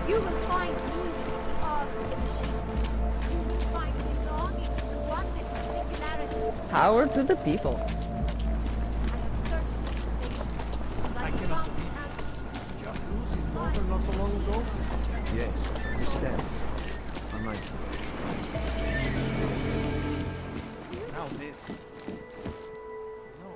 You will find meaning of the machine. You will find belonging to the oneness and singularity. Power to the people. I have searched the foundation. I Like cannot found believe answers. Did you lose his daughter not so long ago? Yes, we stand. A nice Now this. No.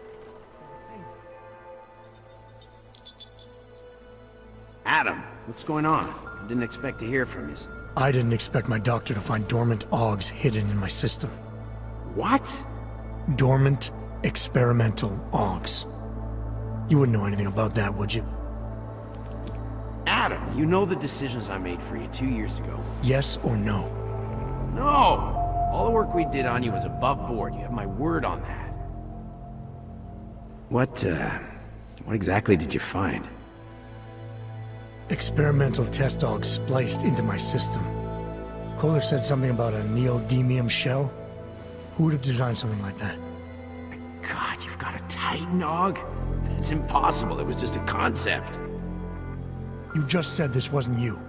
Adam, what's going on? I didn't expect to hear from you. I didn't expect my doctor to find dormant Augs hidden in my system. What? Dormant experimental Augs. You wouldn't know anything about that, would you? Adam, you know the decisions I made for you 2 years ago. Yes or no? No! All the work we did on you was above board. You have my word on that. What exactly did you find? Experimental test Augs spliced into my system. Kohler said something about a neodymium shell. Who would have designed something like that? God, you've got a Titan Aug? It's impossible. It was just a concept. You just said this wasn't you.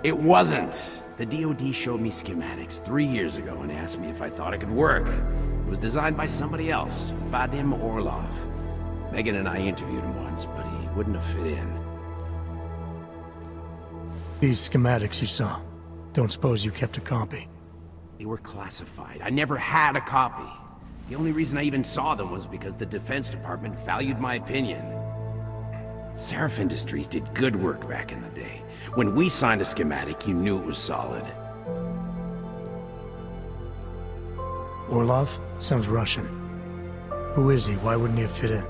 It wasn't. The DoD showed me schematics 3 years ago and asked me if I thought it could work. It was designed by somebody else, Vadim Orlov. Megan and I interviewed him once, but he wouldn't have fit in. These schematics you saw. Don't suppose you kept a copy? They were classified. I never had a copy. The only reason I even saw them was because the Defense Department valued my opinion. Seraph Industries did good work back in the day. When we signed a schematic, you knew it was solid. Orlov? Sounds Russian. Who is he? Why wouldn't he have fit in?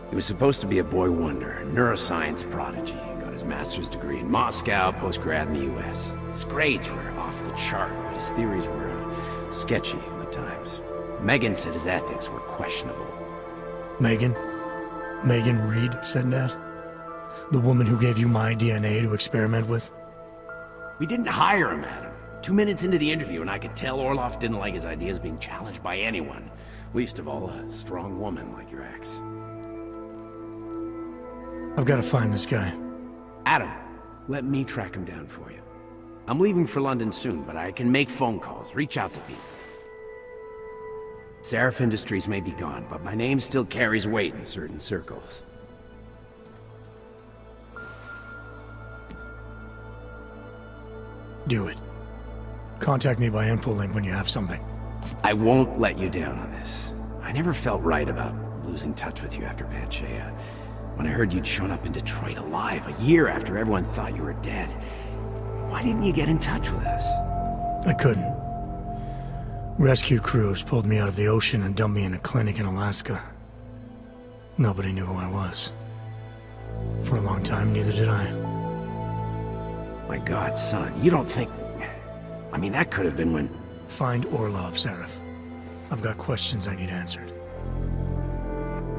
He was supposed to be a boy wonder, a neuroscience prodigy. Got his master's degree in Moscow, post-grad in the US. His grades were off the chart, but his theories were sketchy at times. Megan said his ethics were questionable. Megan? Megan Reed said that? The woman who gave you my DNA to experiment with? We didn't hire him, Adam. 2 minutes into the interview, and I could tell Orlov didn't like his ideas being challenged by anyone. Least of all, a strong woman like your ex. I've got to find this guy. Adam, let me track him down for you. I'm leaving for London soon, but I can make phone calls, reach out to people. Seraph Industries may be gone, but my name still carries weight in certain circles. Do it. Contact me by infolink when you have something. I won't let you down on this. I never felt right about losing touch with you after Panchea. When I heard you'd shown up in Detroit alive, a year after everyone thought you were dead. Why didn't you get in touch with us? I couldn't. Rescue crews pulled me out of the ocean and dumped me in a clinic in Alaska. Nobody knew who I was. For a long time, neither did I. My God, son, you don't think... I mean, that could have been when... Find Orlov, Seraph. I've got questions I need answered.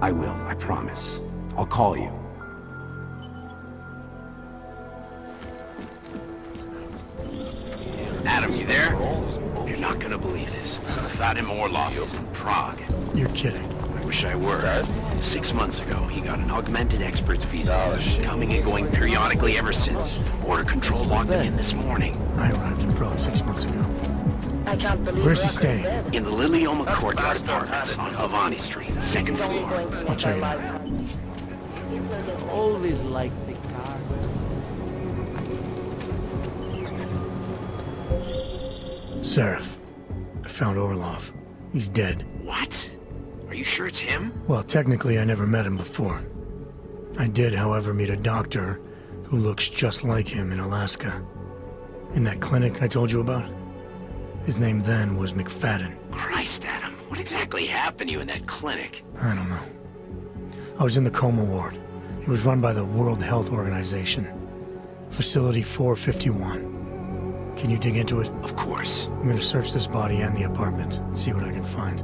I will, I promise. I'll call you. Adam, you there? You're not gonna believe this. Vadim Orlov is in Prague. You're kidding. I wish I were. 6 months ago, he got an augmented expert's visa. He's been coming and going periodically ever since. Border Control logged him in this morning. I arrived in Prague 6 months ago. I can't believe Where's he Rucker's staying? dead. In the Lilioma Courtyard Apartments on Havani Street, second He's only floor. going to I'll make check our it out. lives Always like the car. Seraph. I found Orlov. He's dead. What? Are you sure it's him? Well, technically I never met him before. I did, however, meet a doctor who looks just like him in Alaska. In that clinic I told you about? His name then was McFadden. Christ, Adam. What exactly happened to you in that clinic? I don't know. I was in the coma ward. It was run by the World Health Organization. Facility 451. Can you dig into it? Of course. I'm gonna search this body and the apartment and see what I can find.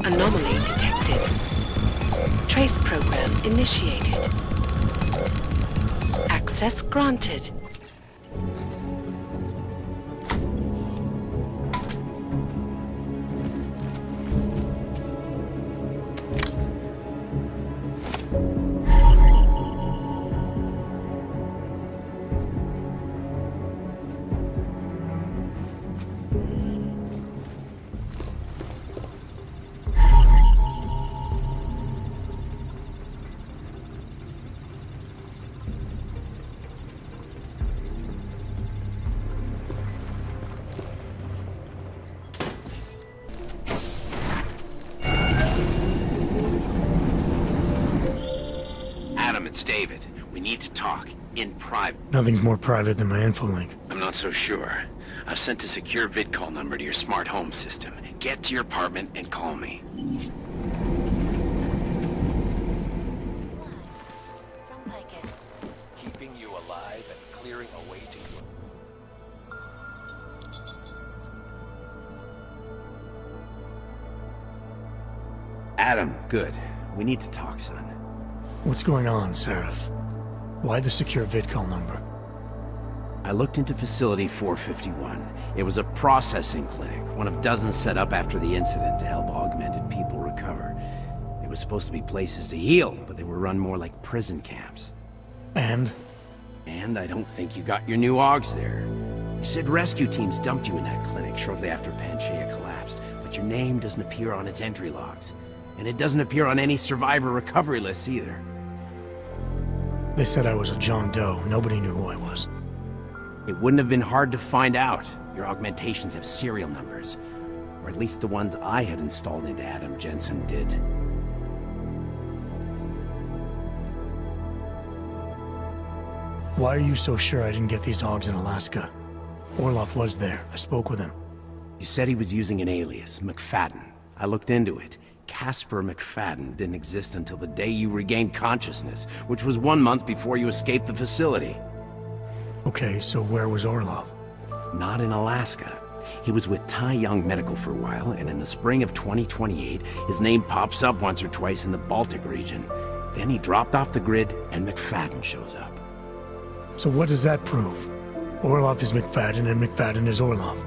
Anomaly detected. Trace program initiated. Access granted. It's David. We need to talk. In private. Nothing's more private than my infolink. I'm not so sure. I've sent a secure vid-call number to your smart home system. Get to your apartment and call me. From Vegas. Keeping you alive and clearing a way to you. Adam, good. We need to talk, son. What's going on, Seraph? Why the secure vidcall number? I looked into Facility 451. It was a processing clinic, one of dozens set up after the incident to help augmented people recover. They were supposed to be places to heal, but they were run more like prison camps. And I don't think you got your new Augs there. You said rescue teams dumped you in that clinic shortly after Panchaea collapsed, but your name doesn't appear on its entry logs. And it doesn't appear on any survivor recovery lists either. they said I was a John Doe. Nobody knew who I was. It wouldn't have been hard to find out. Your augmentations have serial numbers. Or at least the ones I had installed into Adam Jensen did. Why are you so sure I didn't get these Augs in Alaska? Orloff was there. I spoke with him. You said he was using an alias, McFadden. I looked into it. Casper McFadden didn't exist until the day you regained consciousness, which was 1 month before you escaped the facility. Okay, so where was Orlov? Not in Alaska. He was with Tai Young Medical for a while, and in the spring of 2028, his name pops up once or twice in the Baltic region. Then he dropped off the grid, and McFadden shows up. So what does that prove? Orlov is McFadden, and McFadden is Orlov.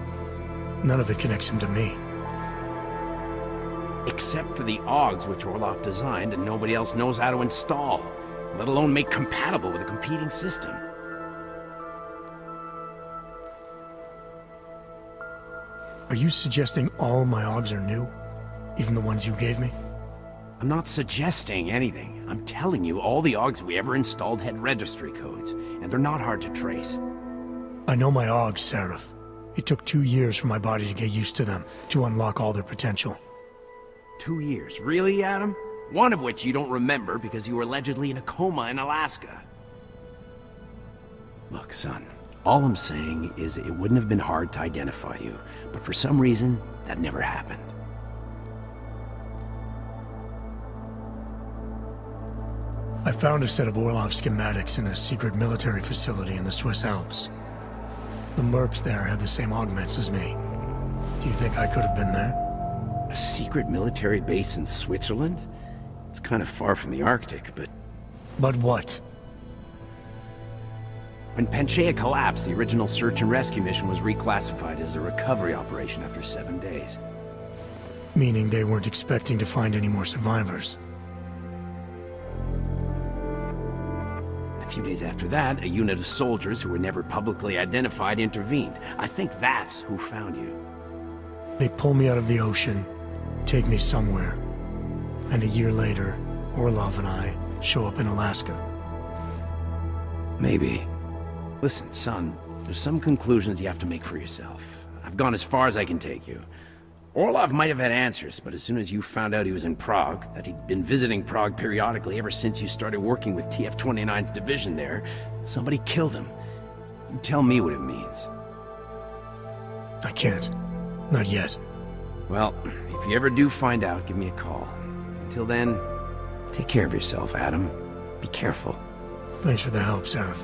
None of it connects him to me. Except for the Augs, which Orlov designed and nobody else knows how to install, let alone make compatible with a competing system. Are you suggesting all my Augs are new? Even the ones you gave me? I'm not suggesting anything. I'm telling you all the Augs we ever installed had registry codes, and they're not hard to trace. I know my Augs, Seraph. It took 2 years for my body to get used to them, to unlock all their potential. 2 years? Really, Adam? One of which you don't remember because you were allegedly in a coma in Alaska. Look, son, all I'm saying is it wouldn't have been hard to identify you, but for some reason, that never happened. I found a set of Orlov schematics in a secret military facility in the Swiss Alps. The mercs there had the same augments as me. Do you think I could have been there? A secret military base in Switzerland? It's kind of far from the Arctic, but... But what? When Panchaea collapsed, the original search and rescue mission was reclassified as a recovery operation after 7 days. Meaning they weren't expecting to find any more survivors. A few days after that, a unit of soldiers who were never publicly identified intervened. I think that's who found you. They pull me out of the ocean, take me somewhere, and a year later, Orlov and I show up in Alaska. Maybe. Listen, son, there's some conclusions you have to make for yourself. I've gone as far as I can take you. Orlov might have had answers, but as soon as you found out he was in Prague, that he'd been visiting Prague periodically ever since you started working with TF-29's division there, somebody killed him. You tell me what it means. I can't. Not yet. Well, if you ever do find out, give me a call. Until then, take care of yourself, Adam. Be careful. Thanks for the help, Seraph.